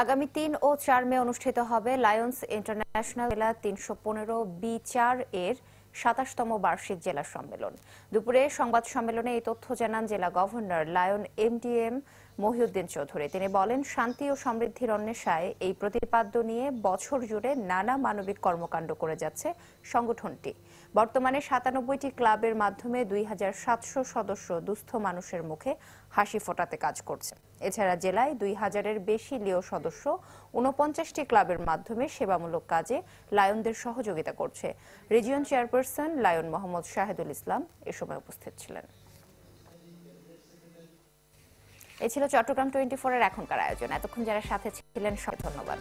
আগামী ৩ ও ৪ মে অনুষ্ঠিত হবে লায়ন্স ইন্টারন্যাশনাল জেলা ৩১৫ এর ২৭তম বার্ষিক জেলা সম্মেলন। দুপুরে সংবাদ সম্মেলনে এই তথ্য জানান জেলা governor lion MDM Mohiuddin Chowdhury. তিনি বলেন, শান্তি ও সমৃদ্ধির অন্বেষায় এই প্রতিপাদ্য নিয়ে বছর জুড়ে নানা মানবিক কর্মকাণ্ড করে যাচ্ছে সংগঠনটি। বর্তমানে ৯৭টি ক্লাবের মাধ্যমে ২৭০০ সদস্য দুস্থ মানুষের মুখে হাসি ফোটাতে কাজ করছে। এছাড়া জেলায় ২০০০-এর বেশি লিও সদস্য ৪৯টি ক্লাবের মাধ্যমে সেবামূলক কাজে লায়নদের সহযোগিতা করছে। Region chairperson lion Mohammad Shahedul Islam এ সময় উপস্থিত ছিলেন। এ ছিল চট্টগ্রাম 24-এর এখনকার আয়োজন। এতক্ষণ যারা সাথে ছিলেন সবাইকে ধন্যবাদ।